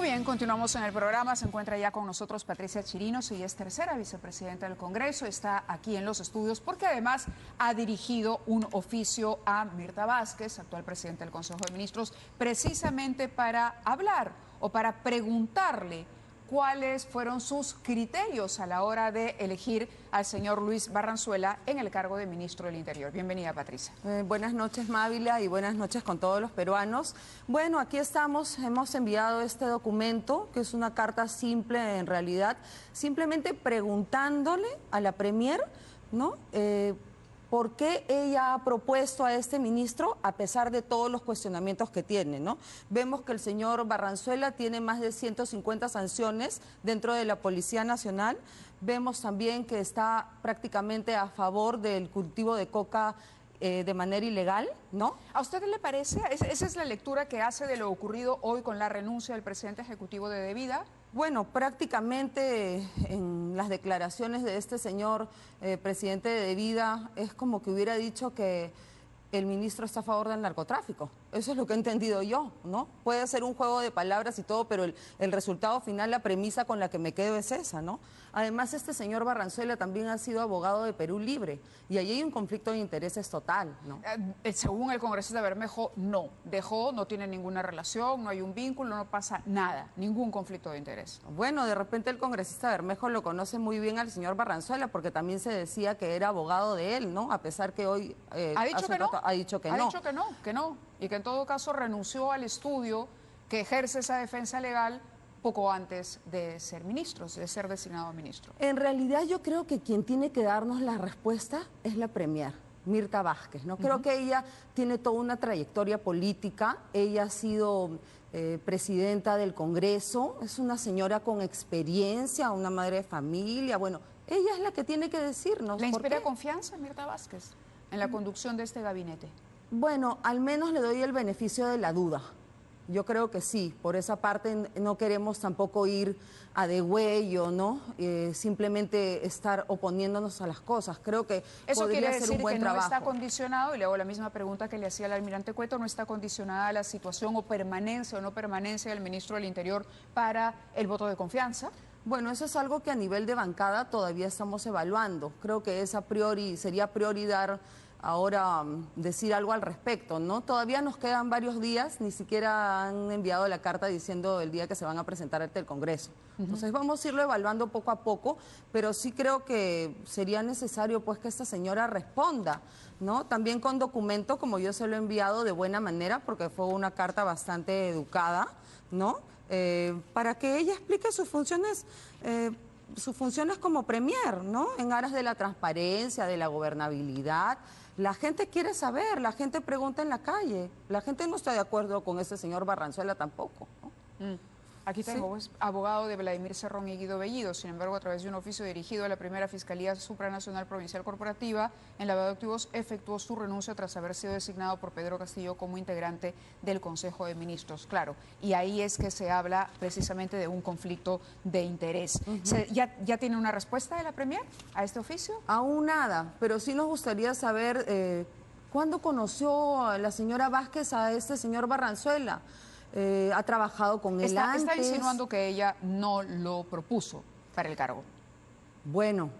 Muy bien, continuamos en el programa. Se encuentra ya con nosotros Patricia Chirinos, ella es tercera vicepresidenta del Congreso, está aquí en los estudios porque además ha dirigido un oficio a Mirta Vázquez, actual presidenta del Consejo de Ministros, precisamente para hablar o para preguntarle cuáles fueron sus criterios a la hora de elegir al señor Luis Barranzuela en el cargo de ministro del Interior. Bienvenida, Patricia. Buenas noches, Mávila, y buenas noches con todos los peruanos. Bueno, aquí estamos, hemos enviado este documento, que es una carta simple en realidad, simplemente preguntándole a la Premier, ¿no?, ¿por qué ella ha propuesto a este ministro a pesar de todos los cuestionamientos que tiene, ¿no? Vemos que el señor Barranzuela tiene más de 150 sanciones dentro de la Policía Nacional. Vemos también que está prácticamente a favor del cultivo de coca de manera ilegal, ¿no? ¿A usted le parece? ¿Esa es la lectura que hace de lo ocurrido hoy con la renuncia del presidente ejecutivo de Devida? Bueno, prácticamente en las declaraciones de este señor presidente de Devida es como que hubiera dicho que el ministro está a favor del narcotráfico. Eso es lo que he entendido yo, ¿no? Puede ser un juego de palabras y todo, pero el resultado final, la premisa con la que me quedo es esa, ¿no? Además, este señor Barranzuela también ha sido abogado de Perú Libre y allí hay un conflicto de intereses total, ¿no? Según el congresista Bermejo, no. No tiene ninguna relación, no hay un vínculo, no pasa nada, ningún conflicto de interés. Bueno, de repente el congresista Bermejo lo conoce muy bien al señor Barranzuela porque también se decía que era abogado de él, ¿no? A pesar que hoy... ¿Ha dicho que no? Ha dicho que no. Ha dicho que no, y que en todo caso renunció al estudio que ejerce esa defensa legal poco antes de ser ministro, de ser designado ministro. En realidad yo creo que quien tiene que darnos la respuesta es la Premier, Mirta Vázquez, ¿no? Creo que ella tiene toda una trayectoria política, ella ha sido presidenta del Congreso, es una señora con experiencia, una madre de familia, bueno, ella es la que tiene que decirnos. ¿Le inspira confianza Mirta Vázquez en la conducción de este gabinete? Bueno, al menos le doy el beneficio de la duda. Yo creo que sí, por esa parte no queremos tampoco ir a degüello, ¿no? Simplemente estar oponiéndonos a las cosas. Creo que eso podría quiere ser decir un buen que no trabajo. está condicionado, y le hago la misma pregunta que le hacía al almirante Cueto, no está condicionada a la situación o permanencia o no permanencia del ministro del Interior para el voto de confianza. Bueno, eso es algo que a nivel de bancada todavía estamos evaluando. Creo que sería prioridad ahora decir algo al respecto, ¿no? Todavía nos quedan varios días, ni siquiera han enviado la carta diciendo el día que se van a presentar ante el Congreso. Entonces vamos a irlo evaluando poco a poco, pero sí creo que sería necesario pues que esta señora responda, ¿no? También con documento, como yo se lo he enviado de buena manera, porque fue una carta bastante educada, ¿no? Para que ella explique sus funciones como premier, ¿no? En aras de la transparencia, de la gobernabilidad. La gente quiere saber, la gente pregunta en la calle. La gente no está de acuerdo con ese señor Barranzuela tampoco, ¿no? Aquí tengo, es abogado de Vladimir Cerrón y Guido Bellido. Sin embargo, a través de un oficio dirigido a la primera Fiscalía Supranacional Provincial Corporativa en lavado de activos, efectuó su renuncia tras haber sido designado por Pedro Castillo como integrante del Consejo de Ministros. Claro, y ahí es que se habla precisamente de un conflicto de interés. ¿Ya tiene una respuesta de la Premier a este oficio? Aún nada, pero sí nos gustaría saber cuándo conoció a la señora Vázquez a este señor Barranzuela. Ha trabajado con él antes. Está insinuando que ella no lo propuso para el cargo. Bueno,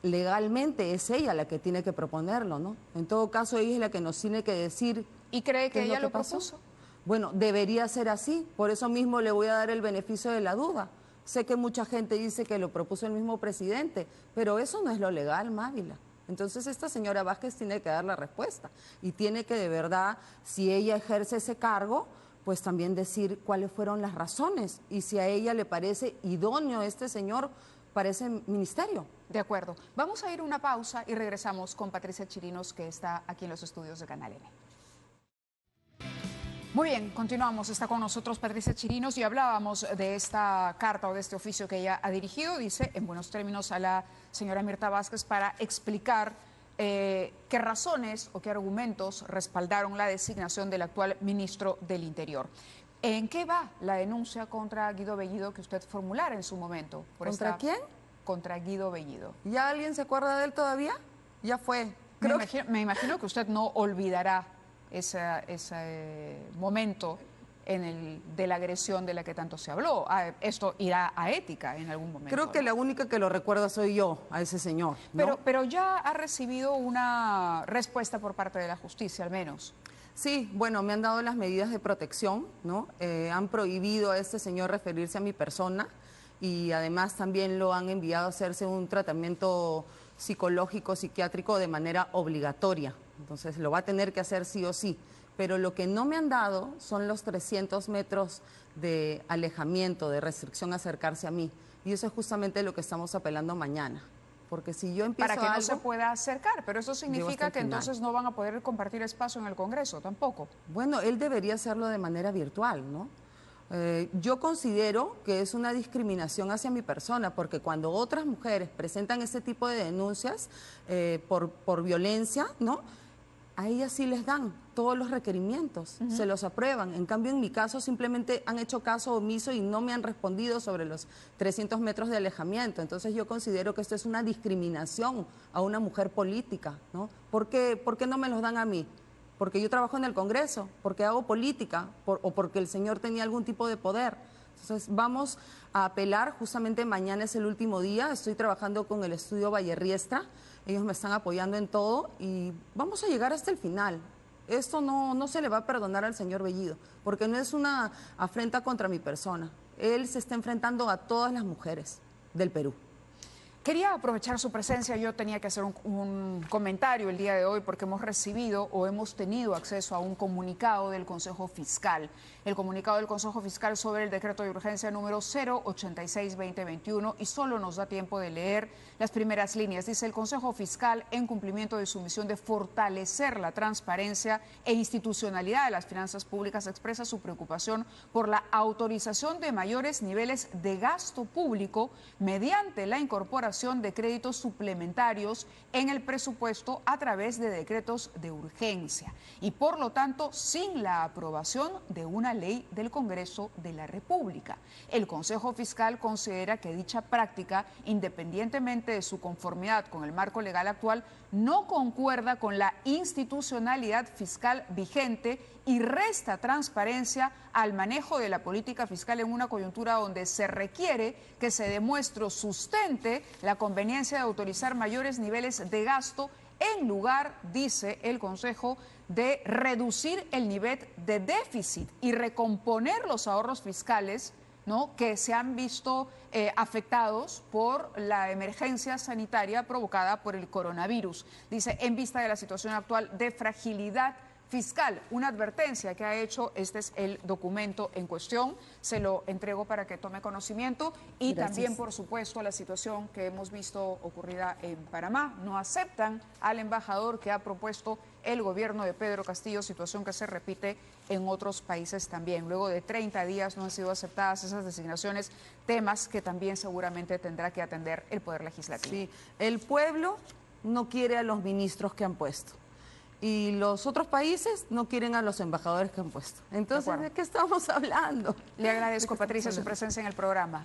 legalmente es ella la que tiene que proponerlo, ¿no? En todo caso, ella es la que nos tiene que decir. ¿Y cree que ella lo propuso? Bueno, debería ser así. Por eso mismo le voy a dar el beneficio de la duda. Sé que mucha gente dice que lo propuso el mismo presidente, pero eso no es lo legal, Mávila. Entonces esta señora Vázquez tiene que dar la respuesta y tiene que de verdad, si ella ejerce ese cargo, pues también decir cuáles fueron las razones y si a ella le parece idóneo este señor para ese ministerio. De acuerdo. Vamos a ir a una pausa y regresamos con Patricia Chirinos, que está aquí en los estudios de Canal N. Muy bien, continuamos. Está con nosotros Patricia Chirinos y hablábamos de esta carta o de este oficio que ella ha dirigido, dice en buenos términos a la señora Mirta Vázquez para explicar qué razones o qué argumentos respaldaron la designación del actual ministro del Interior. ¿En qué va la denuncia contra Guido Bellido que usted formulara en su momento? ¿Contra quién? Contra Guido Bellido. ¿Ya alguien se acuerda de él todavía? Ya fue. Me imagino que usted no olvidará ese momento de la agresión de la que tanto se habló. Esto irá a ética en algún momento. Creo que la única que lo recuerda soy yo, a ese señor, ¿no? Pero ya ha recibido una respuesta por parte de la justicia, al menos. Sí, bueno, me han dado las medidas de protección, ¿no? Han prohibido a este señor referirse a mi persona y además también lo han enviado a hacerse un tratamiento psicológico, psiquiátrico de manera obligatoria. Entonces lo va a tener que hacer sí o sí. Pero lo que no me han dado son los 300 metros de alejamiento, de restricción a acercarse a mí. Y eso es justamente lo que estamos apelando mañana. Porque si yo empiezo para que no se pueda acercar, pero eso significa que final. Entonces no van a poder compartir espacio en el Congreso tampoco. Bueno, él debería hacerlo de manera virtual, ¿no? Yo considero que es una discriminación hacia mi persona, porque cuando otras mujeres presentan este tipo de denuncias por violencia, ¿no? A ellas sí les dan todos los requerimientos, se los aprueban. En cambio, en mi caso, simplemente han hecho caso omiso y no me han respondido sobre los 300 metros de alejamiento. Entonces, yo considero que esto es una discriminación a una mujer política, ¿no? ¿Por qué no me los dan a mí? Porque yo trabajo en el Congreso, porque hago política o porque el señor tenía algún tipo de poder. Entonces, vamos a apelar. Justamente mañana es el último día. Estoy trabajando con el estudio Vallerriestra. Ellos me están apoyando en todo y vamos a llegar hasta el final. Esto no se le va a perdonar al señor Bellido, porque no es una afrenta contra mi persona. Él se está enfrentando a todas las mujeres del Perú. Quería aprovechar su presencia, yo tenía que hacer un comentario el día de hoy porque hemos recibido o hemos tenido acceso a un comunicado del Consejo Fiscal. El comunicado del Consejo Fiscal sobre el decreto de urgencia número 086-2021 y solo nos da tiempo de leer las primeras líneas. Dice: el Consejo Fiscal, en cumplimiento de su misión de fortalecer la transparencia e institucionalidad de las finanzas públicas, expresa su preocupación por la autorización de mayores niveles de gasto público mediante la incorporación de créditos suplementarios en el presupuesto a través de decretos de urgencia y por lo tanto sin la aprobación de una ley del Congreso de la República. El Consejo Fiscal considera que dicha práctica, independientemente de su conformidad con el marco legal actual, no concuerda con la institucionalidad fiscal vigente y resta transparencia al manejo de la política fiscal en una coyuntura donde se requiere que se demuestre o sustente la conveniencia de autorizar mayores niveles de gasto en lugar, dice el Consejo, de reducir el nivel de déficit y recomponer los ahorros fiscales, ¿no?, que se han visto afectados por la emergencia sanitaria provocada por el coronavirus. Dice, en vista de la situación actual de fragilidad fiscal, una advertencia que ha hecho, este es el documento en cuestión, se lo entrego para que tome conocimiento y Gracias. También, por supuesto, la situación que hemos visto ocurrida en Panamá. No aceptan al embajador que ha propuesto el gobierno de Pedro Castillo, situación que se repite en otros países también. Luego de 30 días no han sido aceptadas esas designaciones, temas que también seguramente tendrá que atender el Poder Legislativo. Sí, el pueblo no quiere a los ministros que han puesto. Y los otros países no quieren a los embajadores que han puesto. Entonces, ¿de qué estamos hablando? Le agradezco, Patricia, su presencia en el programa.